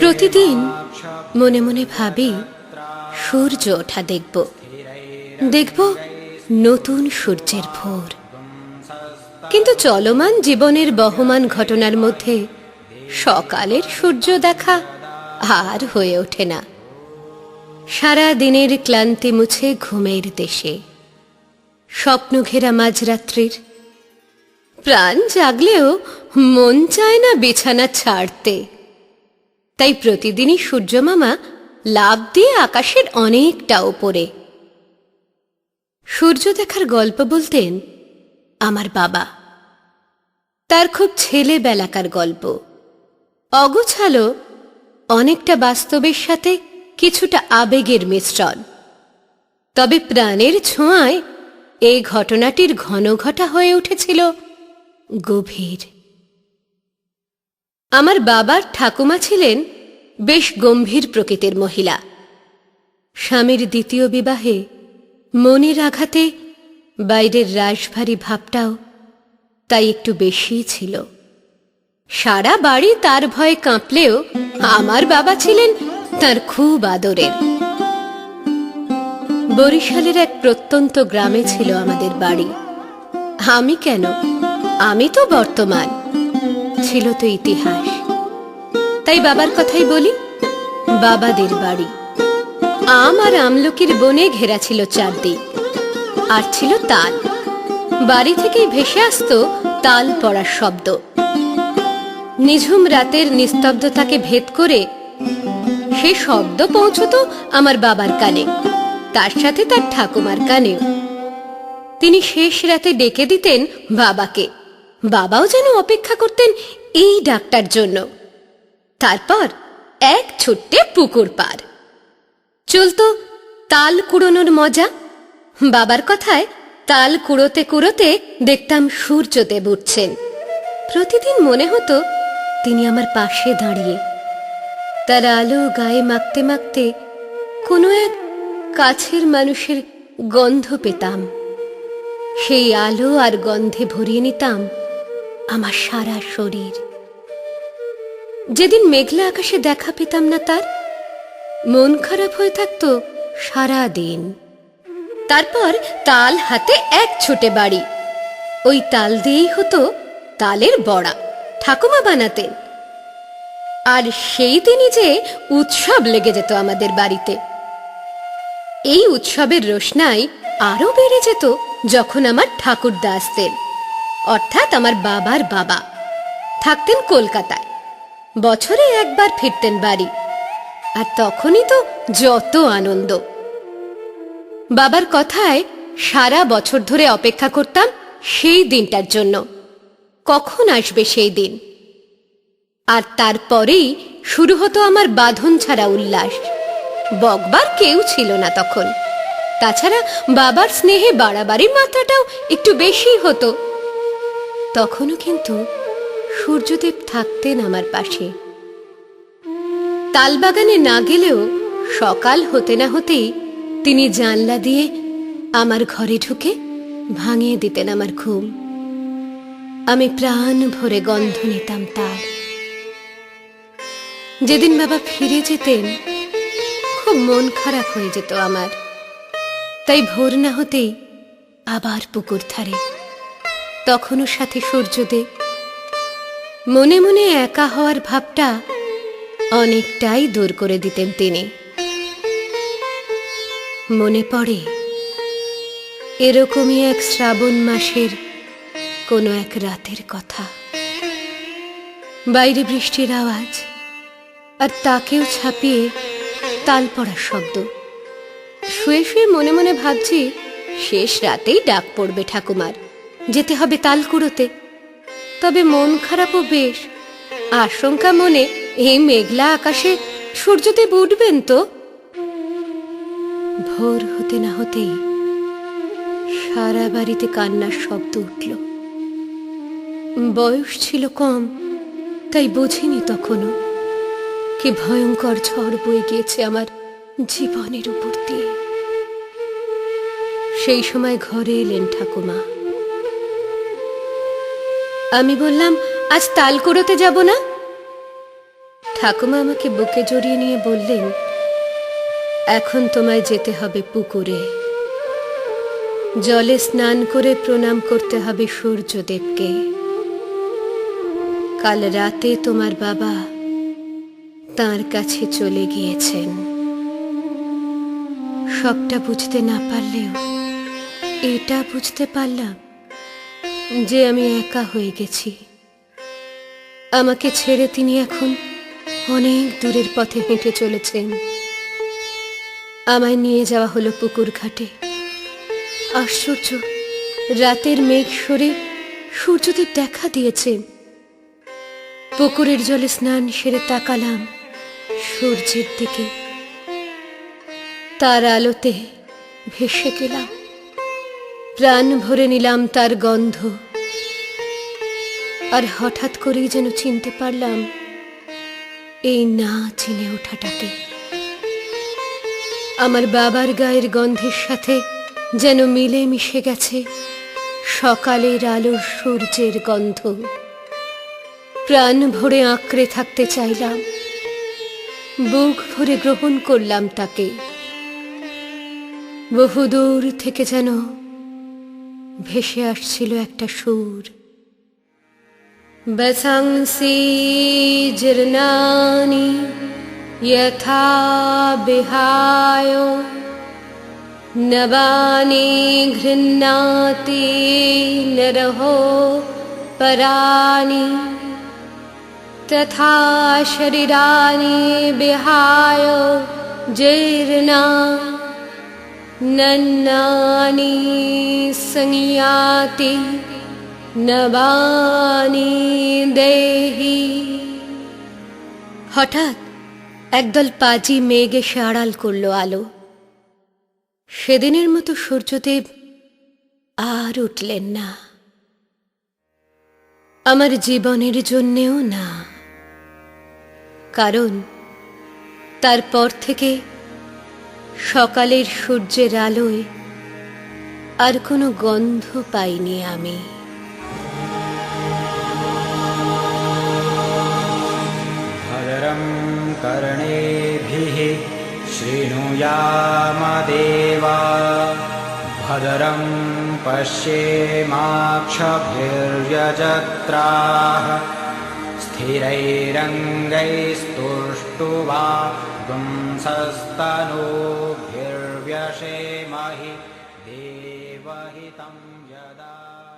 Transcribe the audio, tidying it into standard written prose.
প্রতিদিন মনে মনে ভাবি সূর্য ওঠা দেখব, দেখব নতুন সূর্যের ভোর। কিন্তু চলমান জীবনের বহমান ঘটনার মধ্যে সকালের সূর্য দেখা আর হয়ে ওঠে না। সারা দিনের ক্লান্তি মুছে ঘুমের দেশে, স্বপ্ন ঘেরা মাঝরাত্রির প্রাণ জাগলেও মন চায় না বিছানা ছাড়তে। তাই প্রতিদিনই সূর্যমামা লাফ দিয়ে আকাশের অনেকটা ওপরে। সূর্য দেখার গল্প বলতেন আমার বাবা। তার খুব ছেলেবেলাকার গল্প, অগোছালো, অনেকটা বাস্তবের সাথে কিছুটা আবেগের মিশ্রণ। তবে প্রাণের ছোঁয়ায় এই ঘটনাটির ঘন ঘটা হয়ে উঠেছিল গভীর। আমার বাবার ঠাকুমা ছিলেন বেশ গম্ভীর প্রকৃতির মহিলা। স্বামীর দ্বিতীয় বিবাহে মনের আঘাতে বাইরের রাশভারী ভাবটাও তাই একটু বেশিই ছিল। সারা বাড়ি তার ভয়ে কাঁপলেও আমার বাবা ছিলেন তার খুব আদরের। বরিশালের এক প্রত্যন্ত গ্রামে ছিল আমাদের বাড়ি। আমি কেন, আমি তো বর্তমান, ছিল তো ইতিহাস। তাই বাবার কথাই বলি, বাবাদের বাড়ি। আম আর আমলকির বনে ঘেরা ছিল চারদিক, আর ছিল তাল। বাড়ি থেকেই ভেসে আসতো তাল পড়ার শব্দ। নিঝুম রাতের নিস্তব্ধতাকে ভেদ করে সে শব্দ পৌঁছত আমার বাবার কানে, তার সাথে তার ঠাকুমার কানেও। তিনি শেষ রাতে ডেকে দিতেন বাবাকে। বাবাও যেন অপেক্ষা করতেন এই ডাকটার জন্য। তারপর এক ছুট্টে পুকুর পার চলতো তাল কুড়োনোর মজা। বাবার কথায় তাল কুড়োতে কুড়োতে দেখতাম সূর্যদেব উঠছেন। প্রতিদিন মনে হতো তিনি আমার পাশে দাঁড়িয়ে, তার আলো গায়ে মাখতে মাখতে কোনো এক কাছের মানুষের গন্ধ পেতাম। সেই আলো আর গন্ধে ভরিয়ে নিতাম আমার সারা শরীর। যেদিন মেঘলা আকাশে দেখা পেতাম না তার, মন খারাপ হয়ে থাকতো সারা দিন। তারপর তাল হাতে এক ছুটে বাড়ি। ওই তাল দিয়েই হতো তালের বড়া, ঠাকুমা বানাতেন। আর সেই দিনই যে উৎসব লেগে যেত আমাদের বাড়িতে। এই উৎসবের রোশনাই আরো বেড়ে যেত যখন আমার ঠাকুরদা আসতেন, অর্থাৎ আমার বাবার বাবা। থাকতেন কলকাতায়, বছরে একবার ফিরতেন বাড়ি। আর তখনই তো যত আনন্দ। বাবার কথায় সারা বছর ধরে অপেক্ষা করতাম সেই দিনটার জন্য, কখন আসবে সেই দিন। আর তারপরেই শুরু হতো আমার বাঁধন ছাড়া উল্লাস। বকবার কেউ ছিল না তখন। তাছাড়া বাবার স্নেহে বাড়াবাড়ির মাত্রাটাও একটু বেশি হতো। তখনও কিন্তু সূর্যদেব থাকতেন আমার পাশে। তালবাগানে না গেলেও সকাল হতে না হতেই তিনি জানলা দিয়ে আমার ঘরে ঢুকে ভাঙিয়ে দিতেন আমার ঘুম। আমি প্রাণ ভরে গন্ধ নিতাম তার। যেদিন বাবা ফিরে যেতেন খুব মন খারাপ হয়ে যেত আমার। তাই ভোর না হতেই আবার পুকুর ধারে, তখনও সাথে সূর্যদেব। মনে মনে একা হওয়ার ভাবটা অনেকটাই দূর করে দিতেন তিনি। মনে পড়ে এরকমই এক শ্রাবণ মাসের কোনো এক রাতের কথা। বাইরে বৃষ্টির আওয়াজ, আর তাকেও ছাপিয়ে তাল পড়ার শব্দ। শুয়ে শুয়ে মনে মনে ভাবছি শেষ রাতেই ডাক পড়বে ঠাকুমার, যেতে হবে তাল কুড়োতে। তবে মন খারাপও বেশ। আশঙ্কা মনে, এই মেঘলা আকাশে সূর্যদেব উঠবেন তো। ভোর হতে না হতেই সারা বাড়িতে কান্নার শব্দ উঠল। বয়স ছিল কম, তাই বুঝিনি তখনও কি ভয়ঙ্কর ঝড় বয়ে গিয়েছে আমার জীবনের উপর দিয়ে। সেই সময় ঘরে এলেন ঠাকুমা। আমি বললাম, আজ তাল কুড়োতে যাব না? ঠাকুমা আমাকে বুকে জড়িয়ে নিয়ে বললেন, এখন তোমায় যেতে হবে পুকুরে, জলে স্নান করে প্রণাম করতে হবে সূর্যদেবকে। কাল রাতে তোমার বাবা তার কাছে চলে গিয়েছেন। সবটা বুঝতে না পারলেও এটা বুঝতে পারলাম যে আমি একা হয়ে গেছি। আমাকে ছেড়ে তিনি এখন অনেক দূরের পথে হেঁটে চলেছেন। আমায় নিয়ে যাওয়া হলো পুকুর ঘাটে। আশ্চর্য, রাতের মেঘ সরে সূর্যদেব দেখা দিয়েছেন। পুকুরের জলে স্নান সেরে তাকালাম সূর্যের দিকে। তার আলোতে ভেসে গেলাম, প্রাণ ভরে নিলাম তার গন্ধ। আর হঠাৎ করেই যেন চিনতে পারলাম এই না চিনে ওঠাটাকে। আমার বাবার গায়ের গন্ধের সাথে যেন মিলে মিশে গেছে সকালের আলোর সূর্যের গন্ধ। প্রাণ ভরে আঁকড়ে থাকতে চাইলাম, বুক ভরে গ্রহণ করলাম তাকে। বহুদূর থেকে যেন ভেসে আসছিল একটা সুর। বসংসি জীর্ণানি যথা বিহায়, নবানি গৃহ্ণাতি নরহো পরানি, তথা শরীরানি বিহায় জীর্ণা নন্নানি সংয়াতি নবানি দেহি। হঠাৎ একদল পাজি মেঘ এসে আড়াল করল আলো। সেদিনের মতো সূর্যদেব আর উঠলেন না, আমার জীবনের জন্যেও না। কারণ তারপর থেকে সকালের সূর্যের আলোয় আর কোনো গন্ধ পাইনি আমি। ভদ্রং কর্ণেভিঃ শৃণুয়ামদেবাঃ, ভদ্রং পশ্যেমাক্ষভির্যজত্রাঃ, স্থিरैरङ्गैस्तुष्टुवागुंसस्तनूभिर्व्यसेमहि देवहितं यदा।